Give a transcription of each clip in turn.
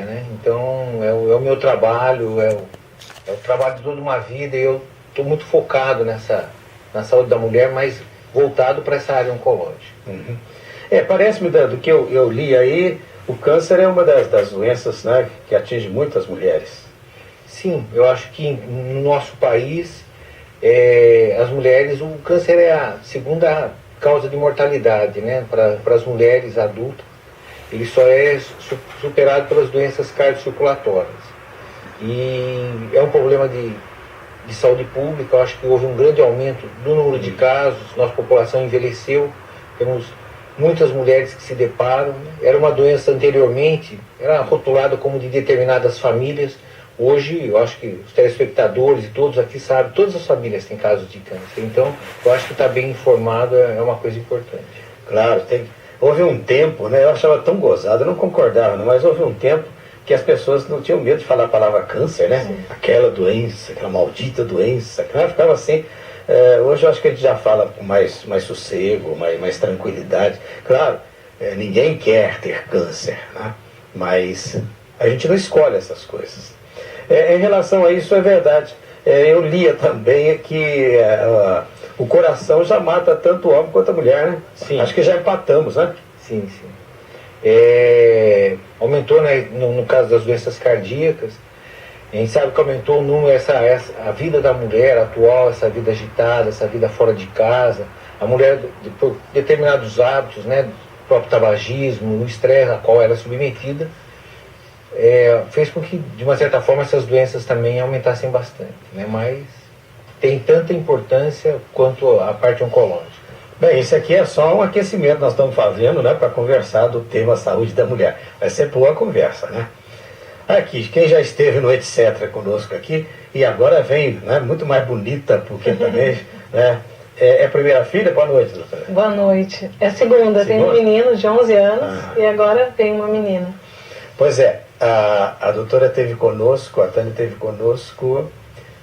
né? Então é o meu trabalho, é o trabalho de toda uma vida, e eu estou muito focado na saúde da mulher, mas voltado para essa área oncológica. Uhum. Parece-me do que eu li aí, o câncer é uma das doenças, né, que atinge muitas mulheres. Sim, eu acho que no nosso país, as mulheres, o câncer é a segunda causa de mortalidade, né, para as mulheres adultas. Ele só é superado pelas doenças cardiocirculatórias. E é um problema de saúde pública. Eu acho que houve um grande aumento do número de casos, nossa população envelheceu, temos muitas mulheres que se deparam. Era uma doença anteriormente, era rotulada como de determinadas famílias. Hoje, eu acho que os telespectadores e todos aqui sabem, todas as famílias têm casos de câncer. Então, eu acho que estar bem informado é uma coisa importante. Claro, houve um tempo, né, eu achava tão gozado, eu não concordava, não, mas houve um tempo que as pessoas não tinham medo de falar a palavra câncer, né? Sim. Aquela doença, aquela maldita doença, ficava assim. Hoje eu acho que a gente já fala com mais sossego, mais tranquilidade. Claro, ninguém quer ter câncer, né? Mas a gente não escolhe essas coisas. Em relação a isso, é verdade. Eu lia também que o coração já mata tanto o homem quanto a mulher, né? Sim. Acho que já empatamos, né? Sim. Aumentou, né, no caso das doenças cardíacas. A gente sabe que aumentou o número, a vida da mulher atual, essa vida agitada, essa vida fora de casa. A mulher, por determinados hábitos, né, o próprio tabagismo, o estresse a qual ela é submetida, fez com que, de uma certa forma, essas doenças também aumentassem bastante, né? Mas tem tanta importância quanto a parte oncológica. Bem, isso aqui é só um aquecimento nós estamos fazendo, né, para conversar do tema saúde da mulher. Vai ser boa conversa, né? Aqui, quem já esteve no Etc. conosco aqui, e agora vem, né, muito mais bonita, porque também, né, é primeira filha? Boa noite, doutora. Boa noite. É segunda, tem um menino de 11 anos e agora tem uma menina. Pois é, a doutora esteve conosco, a Tânia esteve conosco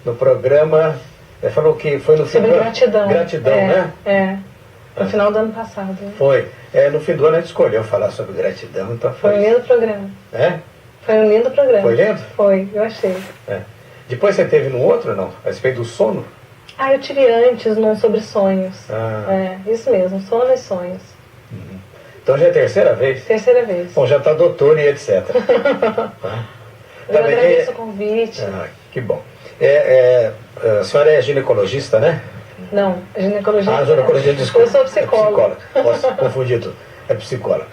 no programa, falou que foi no sobre gratidão. Gratidão, né? No final do ano passado. Foi. No fim do ano a gente escolheu falar sobre gratidão, então foi um lindo programa. Foi um lindo programa. Foi lindo? Foi, eu achei. Depois você teve no outro, não? A respeito do sono? Eu tive antes num sobre sonhos. Isso mesmo, sono e sonhos. Uhum. Então já é a terceira vez? Terceira vez. Bom, já está doutor e etc. Eu agradeço o convite. Que bom. A senhora é ginecologista, né? Não, ginecologista. Ginecologista, desculpa. Eu sou psicóloga. Posso confundir tudo. É psicóloga.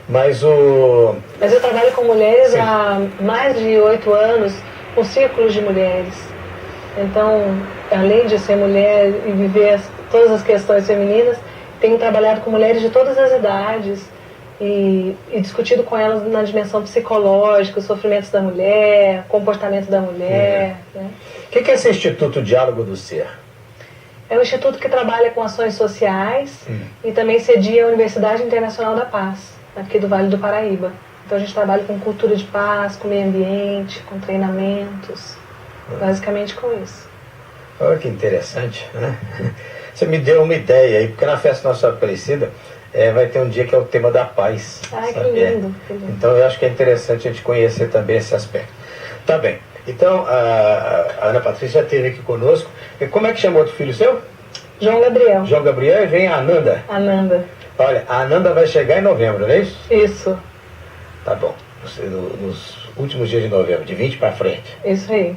Mas eu trabalho com mulheres há mais de 8 anos, com círculos de mulheres. Então, além de ser mulher e viver todas as questões femininas, tenho trabalhado com mulheres de todas as idades e discutido com elas na dimensão psicológica, os sofrimentos da mulher, comportamento da mulher. Né? O que é esse Instituto Diálogo do Ser? É um instituto que trabalha com ações sociais e também cedia a Universidade Internacional da Paz, aqui do Vale do Paraíba. Então a gente trabalha com cultura de paz, com meio ambiente, com treinamentos, basicamente com isso. Olha que interessante, né? Você me deu uma ideia aí, porque na Festa Nossa Aparecida vai ter um dia que é o tema da paz. Que lindo, que lindo. Então eu acho que é interessante a gente conhecer também esse aspecto. Tá bem. Então a Ana Patrícia já esteve aqui conosco. E como é que chamou outro filho seu? João Gabriel. João Gabriel, e vem a Ananda. Ananda. Olha, a Ananda vai chegar em novembro, não é isso? Isso. Tá bom. Nos últimos dias de novembro, de 20 para frente. Isso aí.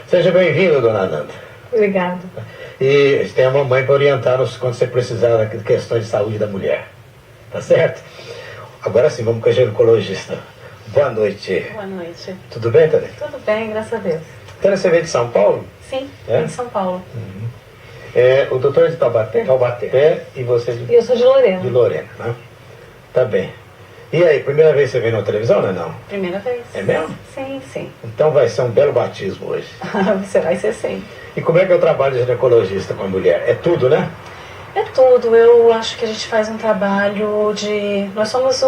Seja bem-vinda, dona Ananda. Obrigada. E tem a mamãe para orientar-nos quando você precisar da questão de saúde da mulher. Tá certo? Agora sim, vamos com a ginecologista. Boa noite. Boa noite. Tudo bem, Tânia? Tudo bem, graças a Deus. Tânia, você veio de São Paulo? Sim, de São Paulo. O doutor é de Taubaté? Taubaté. E você de... Eu sou de Lorena. De Lorena, né? Tá bem. E aí, primeira vez que você veio na televisão, ou não? Primeira vez. É mesmo? Sim, sim. Então vai ser um belo batismo hoje. Você vai ser sim. E como é que é o trabalho de ginecologista com a mulher? É tudo, né? É tudo. Eu acho que a gente faz um trabalho de... Nós somos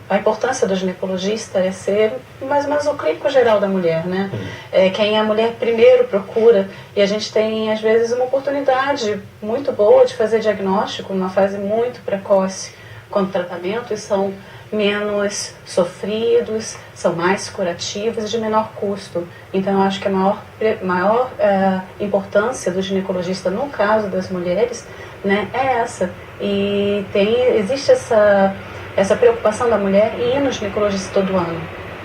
a importância do ginecologista é ser mais ou menos o clínico geral da mulher, né? É quem a mulher primeiro procura. E a gente tem, às vezes, uma oportunidade muito boa de fazer diagnóstico numa fase muito precoce quanto tratamento. E são menos sofridos, são mais curativos e de menor custo. Então, eu acho que a maior importância do ginecologista no caso das mulheres, né, é essa. E existe essa preocupação da mulher em ir no ginecologista todo ano.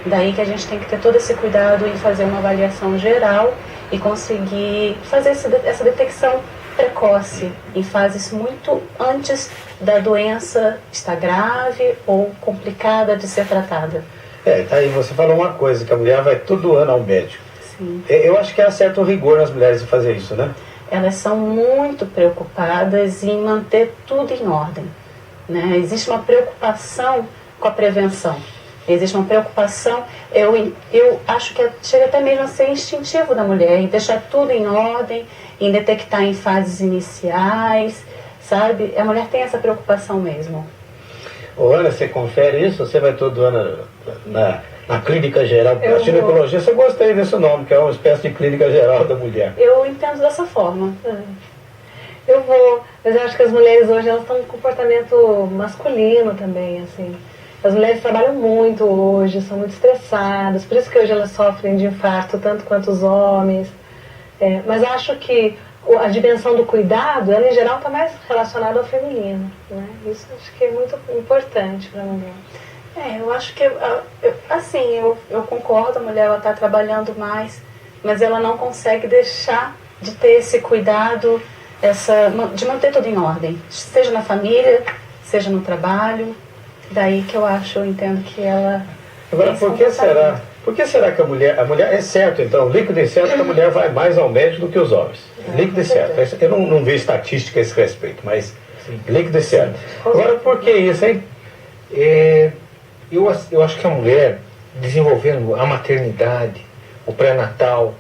Daí que a gente tem que ter todo esse cuidado em fazer uma avaliação geral e conseguir fazer essa detecção precoce, em fases muito antes da doença estar grave ou complicada de ser tratada. Tá aí, você falou uma coisa, que a mulher vai todo ano ao médico. Sim. Eu acho que há certo rigor nas mulheres em fazer isso, né? Elas são muito preocupadas em manter tudo em ordem, né? Existe uma preocupação com a prevenção. Existe uma preocupação, eu acho que chega até mesmo a ser instintivo da mulher, em deixar tudo em ordem, em detectar em fases iniciais, sabe? A mulher tem essa preocupação mesmo. Ana, você confere isso? Você vai todo ano na clínica geral? A ginecologista, eu gostei desse nome, que é uma espécie de clínica geral da mulher. Eu entendo dessa forma. Eu vou, mas eu acho que as mulheres hoje elas estão com um comportamento masculino também, assim. As mulheres trabalham muito hoje, são muito estressadas, por isso que hoje elas sofrem de infarto tanto quanto os homens. Mas acho que a dimensão do cuidado, ela em geral está mais relacionada ao feminino, né? Isso acho que é muito importante para a mulher. Eu acho que, assim, eu concordo, a mulher está trabalhando mais, mas ela não consegue deixar de ter esse cuidado, de manter tudo em ordem, seja na família, seja no trabalho. Daí que eu entendo que ela... Agora, por que será que a mulher é certo, então, líquido e certo que a mulher vai mais ao médico do que os homens? Líquido e certo. Eu não vejo estatística a esse respeito, mas líquido e certo. Agora, por que isso, hein? Eu acho que a mulher, desenvolvendo a maternidade, o pré-natal,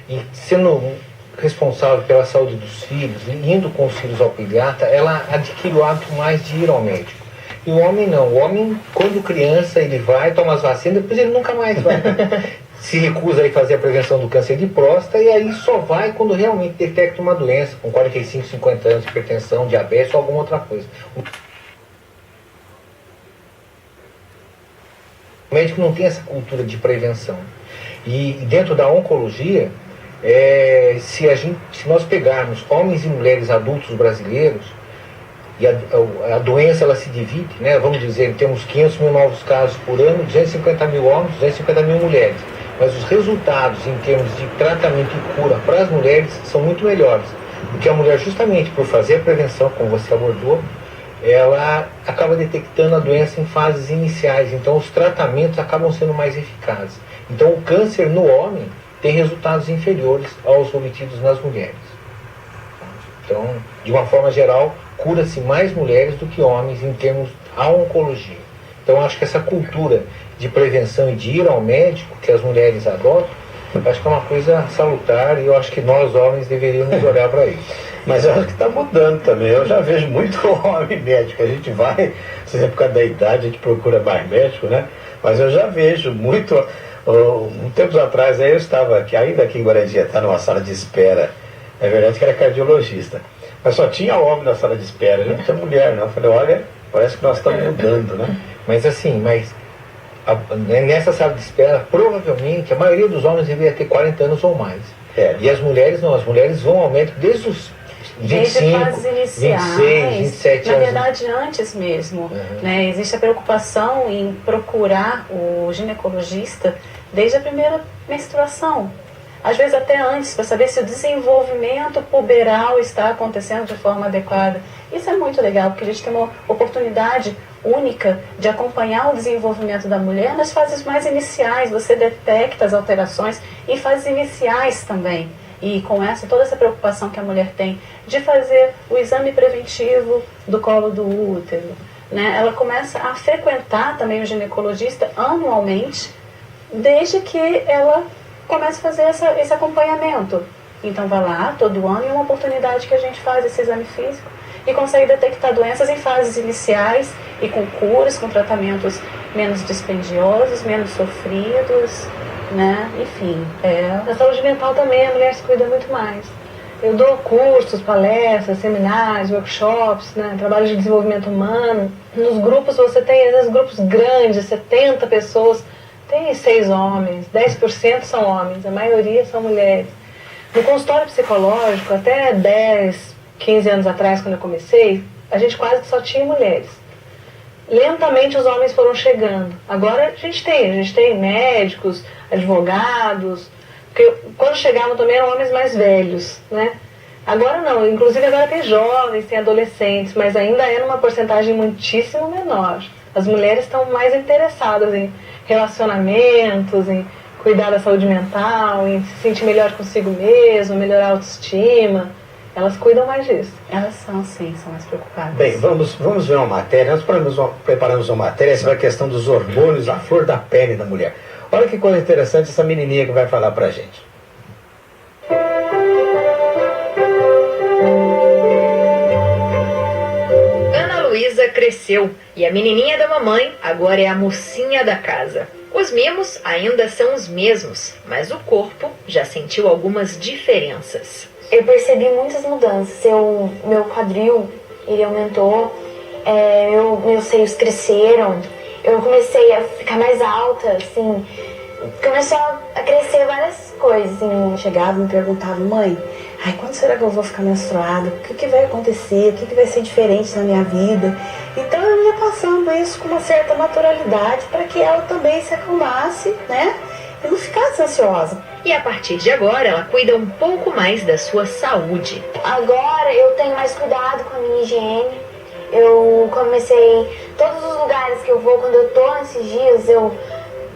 e sendo responsável pela saúde dos filhos, e indo com os filhos ao pediatra, ela adquire o hábito mais de ir ao médico. E o homem não. O homem, quando criança, ele vai, toma as vacinas, depois ele nunca mais vai. Se recusa a fazer a prevenção do câncer de próstata, e aí só vai quando realmente detecta uma doença, com 45, 50 anos, hipertensão, diabetes ou alguma outra coisa. O médico não tem essa cultura de prevenção. E dentro da oncologia, se nós pegarmos homens e mulheres adultos brasileiros, e a doença ela se divide, né? Vamos dizer, temos 500 mil novos casos por ano, 250 mil homens, 250 mil mulheres. Mas os resultados em termos de tratamento e cura para as mulheres são muito melhores. Porque a mulher, justamente por fazer a prevenção, como você abordou, ela acaba detectando a doença em fases iniciais. Então os tratamentos acabam sendo mais eficazes. Então o câncer no homem tem resultados inferiores aos obtidos nas mulheres. Então, de uma forma geral, cura-se mais mulheres do que homens em termos da oncologia. Então, acho que essa cultura de prevenção e de ir ao médico que as mulheres adotam, acho que é uma coisa salutar e eu acho que nós homens deveríamos olhar para isso. Mas eu acho que está mudando também. Eu já vejo muito homem médico. A gente vai, se é por causa da idade, a gente procura mais médico, né? Mas eu já vejo muito. Um tempo atrás, eu estava ainda aqui em Guaratinguetá, numa sala de espera. É verdade que era cardiologista. Mas só tinha homem na sala de espera, não tinha mulher, não. Eu falei, olha, parece que nós estamos mudando, né? Mas assim, nessa sala de espera, provavelmente, a maioria dos homens deveria ter 40 anos ou mais. E as mulheres não, as mulheres vão ao médico desde os 25, fases iniciais, 26, 27 na anos. verdade, antes mesmo. Né? Existe a preocupação em procurar o ginecologista desde a primeira menstruação. Às vezes até antes, para saber se o desenvolvimento puberal está acontecendo de forma adequada. Isso é muito legal, porque a gente tem uma oportunidade única de acompanhar o desenvolvimento da mulher nas fases mais iniciais. Você detecta as alterações em fases iniciais também. E com toda essa preocupação que a mulher tem de fazer o exame preventivo do colo do útero, né? Ela começa a frequentar também o ginecologista anualmente, desde que ela comece a fazer esse acompanhamento. Então vai lá todo ano e é uma oportunidade que a gente faz esse exame físico e consegue detectar doenças em fases iniciais e com curas, com tratamentos menos dispendiosos, menos sofridos, né? Enfim. Na saúde mental também a mulher se cuida muito mais. Eu dou cursos, palestras, seminários, workshops, né, trabalho de desenvolvimento humano. Nos grupos você tem, às vezes, grupos grandes, 70 pessoas, tem 6 homens, 10% são homens, a maioria são mulheres. No consultório psicológico, até 10, 15 anos atrás, quando eu comecei, a gente quase que só tinha mulheres. Lentamente os homens foram chegando. Agora a gente tem médicos, advogados, porque quando chegavam também eram homens mais velhos, né? Agora não, inclusive agora tem jovens, tem adolescentes, mas ainda é numa porcentagem muitíssimo menor. As mulheres estão mais interessadas em relacionamentos, em cuidar da saúde mental, em se sentir melhor consigo mesma, melhorar a autoestima. Elas cuidam mais disso. Elas são, sim, são mais preocupadas. Bem, vamos ver uma matéria. Nós preparamos uma matéria sobre a questão dos hormônios, a flor da pele da mulher. Olha que coisa interessante essa menininha que vai falar pra gente. Ana Luísa cresceu e a menininha da mamãe agora é a mocinha da casa. Os mimos ainda são os mesmos, mas o corpo já sentiu algumas diferenças. Eu percebi muitas mudanças. Meu quadril, ele aumentou, meus seios cresceram, eu comecei a ficar mais alta, assim, começou a crescer várias coisas, assim. Eu chegava e me perguntava, mãe, quando será que eu vou ficar menstruada? O que vai acontecer? O que vai ser diferente na minha vida? Então eu ia passando isso com uma certa naturalidade para que ela também se acalmasse, né? E não ficasse ansiosa. E a partir de agora, ela cuida um pouco mais da sua saúde. Agora eu tenho mais cuidado com a minha higiene. Eu comecei, todos os lugares que eu vou, quando eu tô nesses dias, eu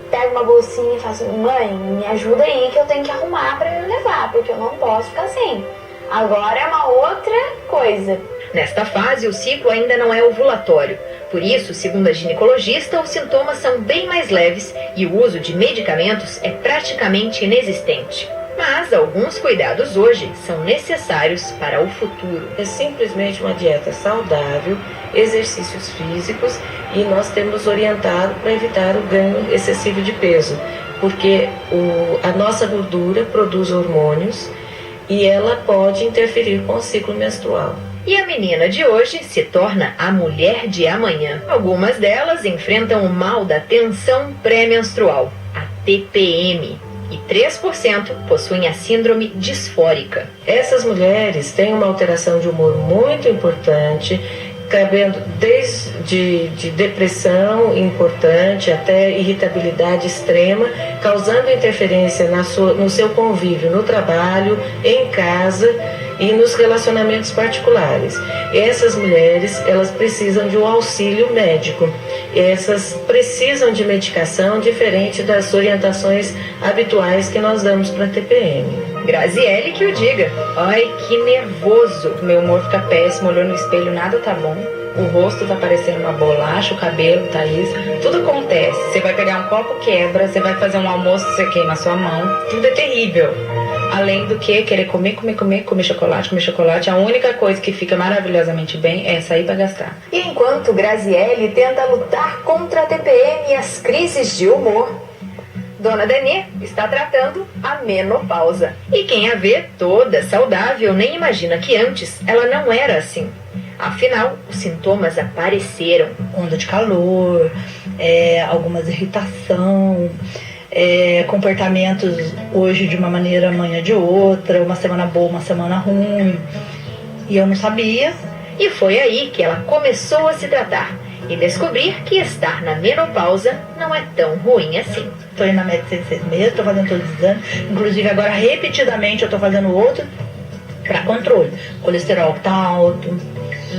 pego uma bolsinha e faço, mãe, me ajuda aí que eu tenho que arrumar pra eu levar, porque eu não posso ficar sem. Agora é uma outra coisa. Nesta fase, o ciclo ainda não é ovulatório. Por isso, segundo a ginecologista, os sintomas são bem mais leves e o uso de medicamentos é praticamente inexistente. Mas alguns cuidados hoje são necessários para o futuro. É simplesmente uma dieta saudável, exercícios físicos, e nós temos orientado para evitar o ganho excessivo de peso, porque a nossa gordura produz hormônios e ela pode interferir com o ciclo menstrual. E a menina de hoje se torna a mulher de amanhã. Algumas delas enfrentam o mal da tensão pré-menstrual, a TPM. E 3% possuem a síndrome disfórica. Essas mulheres têm uma alteração de humor muito importante, cabendo desde depressão importante até irritabilidade extrema, causando interferência no seu convívio no trabalho, em casa e nos relacionamentos particulares. Essas mulheres, elas precisam de um auxílio médico. Essas precisam de medicação diferente das orientações habituais que nós damos para a TPM. Graziele que o diga. Ai, que nervoso. Meu humor fica péssimo, olhando no espelho, nada tá bom. O rosto tá parecendo uma bolacha, o cabelo tá isso. Tudo acontece. Você vai pegar um copo, quebra. Você vai fazer um almoço, você queima a sua mão. Tudo é terrível. Além do que, querer comer chocolate. A única coisa que fica maravilhosamente bem é sair para gastar. E enquanto Graziele tenta lutar contra a TPM e as crises de humor, Dona Denê está tratando a menopausa. E quem a vê toda saudável nem imagina que antes ela não era assim. Afinal, os sintomas apareceram. Onda de calor, algumas irritação, comportamentos hoje de uma maneira, amanhã de outra, uma semana boa, uma semana ruim. E eu não sabia. E foi aí que ela começou a se tratar e descobrir que estar na menopausa não é tão ruim assim. Estou indo na médica 6 meses, estou fazendo todos os exames. Inclusive agora repetidamente eu estou fazendo outro para controle. O colesterol está alto,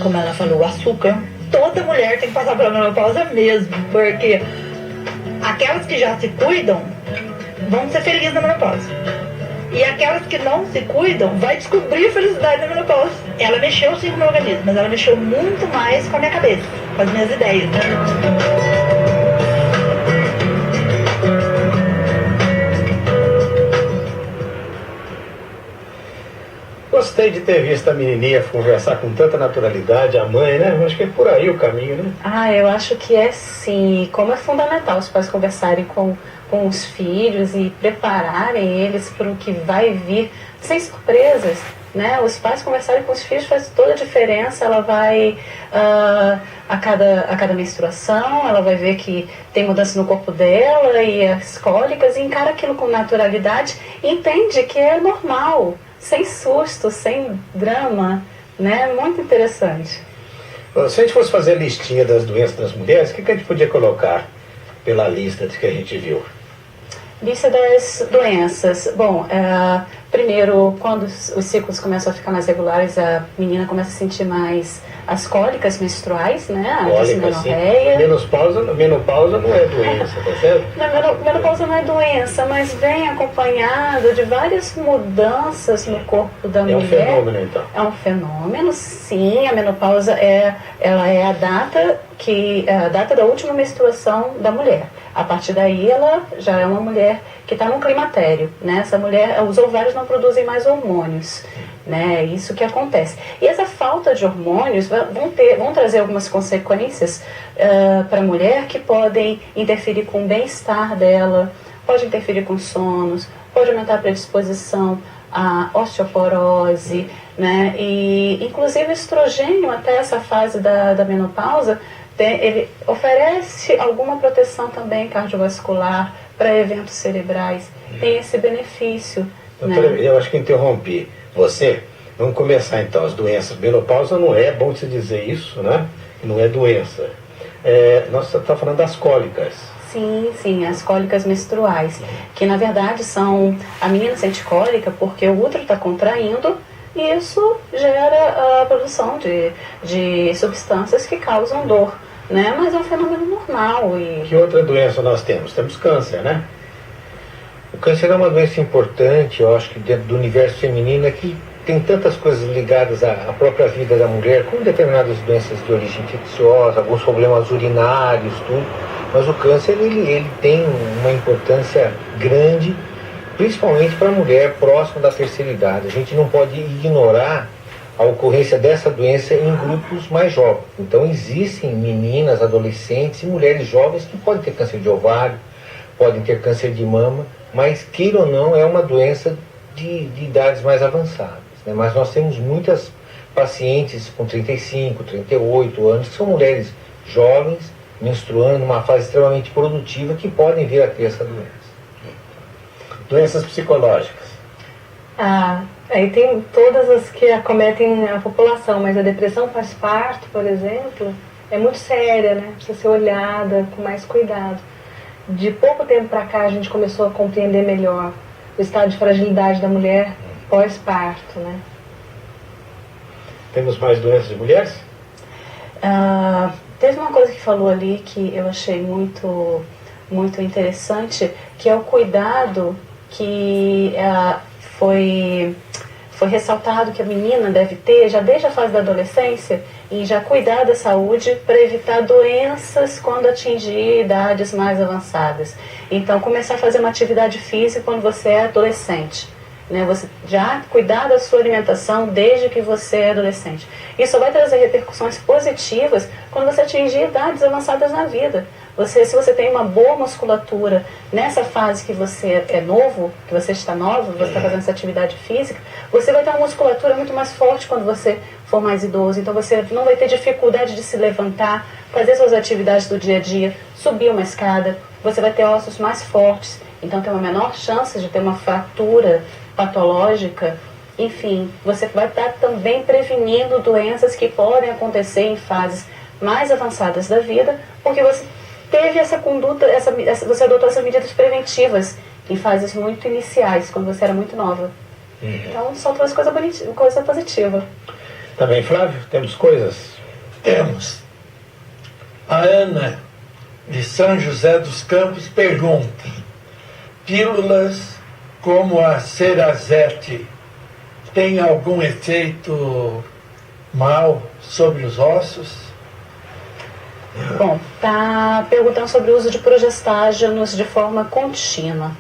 como ela falou, o açúcar. Toda mulher tem que passar pela menopausa mesmo, porque aquelas que já se cuidam vão ser felizes na menopausa. E aquelas que não se cuidam vai descobrir a felicidade na menopausa. Ela mexeu sim com o meu organismo, mas ela mexeu muito mais com a minha cabeça, com as minhas ideias. Gostei de ter visto a menininha conversar com tanta naturalidade, a mãe, né? Acho que é por aí o caminho, né? Eu acho que é sim. Como é fundamental os pais conversarem com os filhos e prepararem eles para o que vai vir, sem surpresas. né? Os pais conversarem com os filhos faz toda a diferença. Ela vai, a cada menstruação, ela vai ver que tem mudança no corpo dela e as cólicas, e encara aquilo com naturalidade e entende que é normal, sem susto, sem drama, né? Muito interessante. Se a gente fosse fazer a listinha das doenças das mulheres, o que a gente podia colocar pela lista que a gente viu? Lista das doenças. Bom, primeiro, quando os ciclos começam a ficar mais regulares, a menina começa a sentir mais as cólicas menstruais, né? A dismenorreia. Menopausa não é doença, tá certo? Não, menopausa não é doença, mas vem acompanhado de várias mudanças no corpo da mulher. É um fenômeno, então. É um fenômeno, sim. A menopausa ela é a data da última menstruação da mulher. A partir daí, ela já é uma mulher que está no climatério, né? Essa mulher, os ovários não produzem mais hormônios, né? É isso que acontece. E essa falta de hormônios vão trazer algumas consequências para a mulher que podem interferir com o bem-estar dela, pode interferir com sonos, pode aumentar a predisposição à osteoporose, né? E inclusive o estrogênio, até essa fase da menopausa, ele oferece alguma proteção também cardiovascular para eventos cerebrais. Tem esse benefício. Doutora, né? Eu acho que interrompi você. Vamos começar então. As doenças. Menopausa não é bom se dizer isso, né? Não é doença. Nós estamos falando das cólicas. Sim, as cólicas menstruais. Que na verdade são... A menina sente cólica porque o útero está contraindo e isso gera a produção de substâncias que causam dor. Né? Mas é um fenômeno normal. Que outra doença nós temos? Temos câncer, né? O câncer é uma doença importante, eu acho que dentro do universo feminino é que tem tantas coisas ligadas à própria vida da mulher, como determinadas doenças de origem infecciosa, alguns problemas urinários, tudo. Mas o câncer ele tem uma importância grande, principalmente para a mulher próxima da terceira idade. A gente não pode ignorar a ocorrência dessa doença em grupos mais jovens. Então existem meninas, adolescentes e mulheres jovens que podem ter câncer de ovário, podem ter câncer de mama, mas queira ou não é uma doença de idades mais avançadas, né? Mas nós temos muitas pacientes com 35, 38 anos, que são mulheres jovens, menstruando numa fase extremamente produtiva, que podem vir a ter essa doença. Doenças psicológicas. Aí tem todas as que acometem a população, mas a depressão pós-parto, por exemplo, é muito séria, né? Precisa ser olhada com mais cuidado. De pouco tempo para cá a gente começou a compreender melhor o estado de fragilidade da mulher pós-parto, né? Temos mais doenças de mulheres? Teve uma coisa que falou ali que eu achei muito, muito interessante, que é o cuidado que foi ressaltado que a menina deve ter, já desde a fase da adolescência, e já cuidar da saúde para evitar doenças quando atingir idades mais avançadas. Então, começar a fazer uma atividade física quando você é adolescente. Né? Você já cuidar da sua alimentação desde que você é adolescente. Isso vai trazer repercussões positivas quando você atingir idades avançadas na vida. Se você tem uma boa musculatura nessa fase que você é novo, que você está nova, você está fazendo essa atividade física, você vai ter uma musculatura muito mais forte quando você for mais idoso. Então você não vai ter dificuldade de se levantar, fazer suas atividades do dia a dia, subir uma escada. Você vai ter ossos mais fortes, então tem uma menor chance de ter uma fratura patológica. Enfim, você vai estar também prevenindo doenças que podem acontecer em fases mais avançadas da vida, porque você teve essa conduta, você adotou essas medidas preventivas em fases muito iniciais, quando você era muito nova. Então, só trouxe coisa positiva. Tá bem, Flávio? Temos coisas? Temos. A Ana, de São José dos Campos, pergunta: pílulas como a Cerazete têm algum efeito mal sobre os ossos? Bom, está perguntando sobre o uso de progestágenos de forma contínua.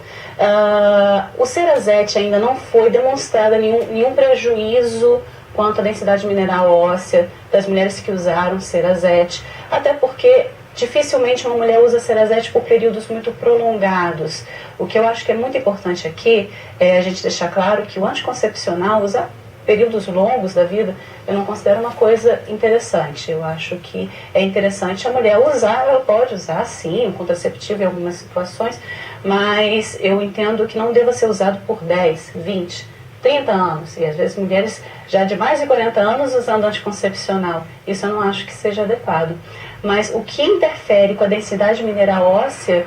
O Cerazete ainda não foi demonstrado nenhum prejuízo quanto à densidade mineral óssea das mulheres que usaram Cerazete, até porque dificilmente uma mulher usa Cerazete por períodos muito prolongados. O que eu acho que é muito importante aqui é a gente deixar claro que o anticoncepcional usa períodos longos da vida, eu não considero uma coisa interessante. Eu acho que é interessante a mulher usar, ela pode usar sim, o contraceptivo em algumas situações, mas eu entendo que não deva ser usado por 10, 20, 30 anos, e às vezes mulheres já de mais de 40 anos usando anticoncepcional. Isso eu não acho que seja adequado. Mas o que interfere com a densidade mineral óssea,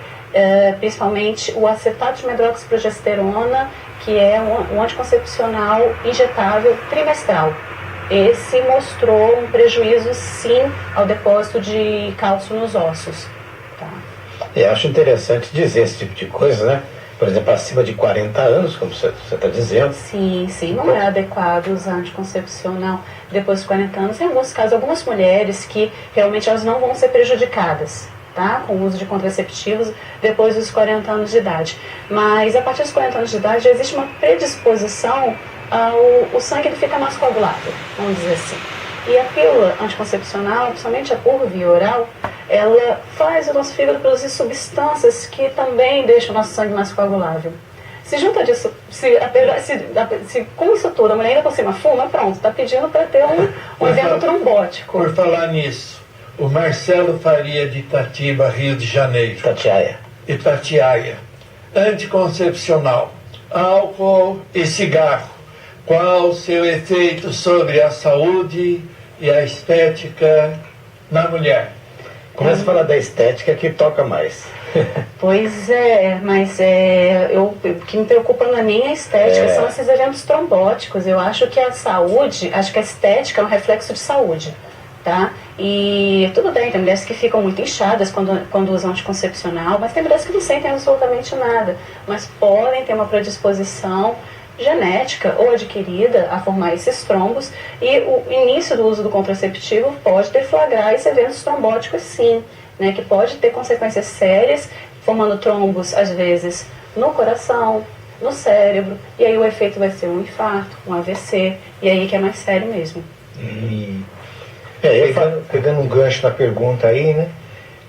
principalmente o acetato de medroxiprogesterona, que é um anticoncepcional injetável trimestral. Esse mostrou um prejuízo, sim, ao depósito de cálcio nos ossos. Tá? Eu acho interessante dizer esse tipo de coisa, né? Por exemplo, acima de 40 anos, como você está dizendo. Sim, não é adequado usar anticoncepcional depois dos 40 anos. Em alguns casos, algumas mulheres que realmente elas não vão ser prejudicadas, tá? Com o uso de contraceptivos depois dos 40 anos de idade. Mas a partir dos 40 anos de idade já existe uma predisposição ao sangue ele fica mais coagulado, vamos dizer assim. E a pílula anticoncepcional, principalmente a por via oral, ela faz o nosso fígado produzir substâncias que também deixam o nosso sangue mais coagulável. Se junta disso, se com isso tudo a mulher ainda por cima fuma, pronto, está pedindo para ter um evento trombótico. Por falar nisso, o Marcelo Faria de Itatiba, Rio de Janeiro. Itatiaia. Anticoncepcional, álcool e cigarro. Qual o seu efeito sobre a saúde e a estética na mulher? Começa a falar da estética que toca mais. Pois é, mas o que me preocupa não é nem a estética, são esses eventos trombóticos. Eu acho que a saúde, acho que a estética é um reflexo de saúde, tá? E tudo bem, tem mulheres que ficam muito inchadas quando usam anticoncepcional, mas tem mulheres que não sentem absolutamente nada, mas podem ter uma predisposição genética ou adquirida a formar esses trombos, e o início do uso do contraceptivo pode deflagrar esses eventos trombóticos, sim, né, que pode ter consequências sérias, formando trombos, às vezes, no coração, no cérebro, e aí o efeito vai ser um infarto, um AVC, e aí que é mais sério mesmo. Pegando um gancho na pergunta aí, né,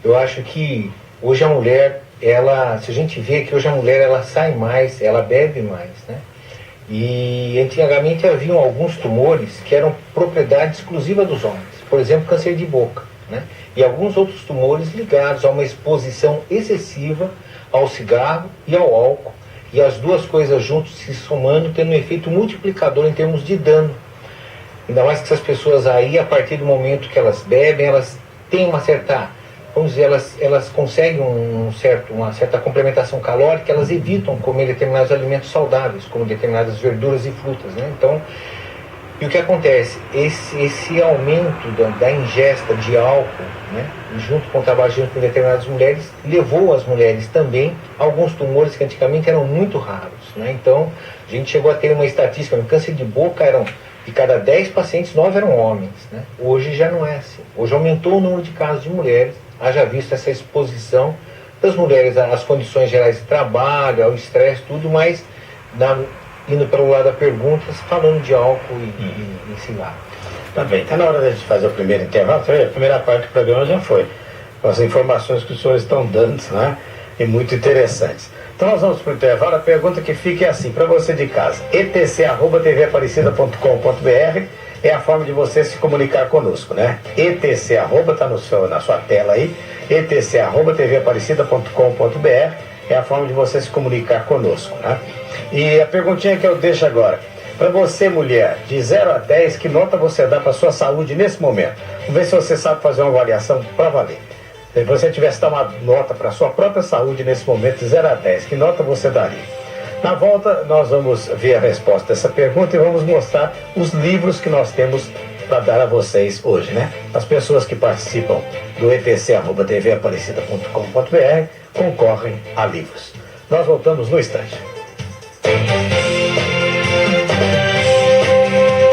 eu acho que hoje a mulher, se a gente vê que hoje a mulher ela sai mais, ela bebe mais, né? E antigamente haviam alguns tumores que eram propriedade exclusiva dos homens, por exemplo, câncer de boca, né? E alguns outros tumores ligados a uma exposição excessiva ao cigarro e ao álcool, e as duas coisas juntas se somando, tendo um efeito multiplicador em termos de dano. Ainda mais que essas pessoas aí, a partir do momento que elas bebem, elas têm uma certa, vamos dizer, elas conseguem uma certa complementação calórica, elas evitam comer determinados alimentos saudáveis, como determinadas verduras e frutas, né? Então, e o que acontece? Esse aumento da ingesta de álcool, né, junto com o tabagismo em determinadas mulheres, levou as mulheres também a alguns tumores que antigamente eram muito raros, né? Então, a gente chegou a ter uma estatística, no câncer de boca de cada 10 pacientes, 9 eram homens, né? Hoje já não é assim. Hoje aumentou o número de casos de mulheres, haja visto essa exposição das mulheres às condições gerais de trabalho, ao estresse, tudo, mas indo pelo lado da pergunta, falando de álcool e cigarro. Tá bem, está na hora da gente fazer o primeiro intervalo. A primeira parte do programa já foi, com as informações que os senhores estão dando, né? E muito interessantes. Então nós vamos para o intervalo. A pergunta que fica é assim, para você de casa: etc@tvaparecida.com.br é a forma de você se comunicar conosco, né? etc. Está na sua tela aí, etc@tvaparecida.com.br é a forma de você se comunicar conosco, né? E a perguntinha que eu deixo agora: para você, mulher, de 0 a 10, que nota você dá para a sua saúde nesse momento? Vamos ver se você sabe fazer uma avaliação para valer. Se você tivesse dado uma nota para a sua própria saúde nesse momento, de 0 a 10, que nota você daria? Na volta, nós vamos ver a resposta dessa pergunta e vamos mostrar os livros que nós temos para dar a vocês hoje, né? As pessoas que participam do etc@tvaparecida.com.br concorrem a livros. Nós voltamos no instante.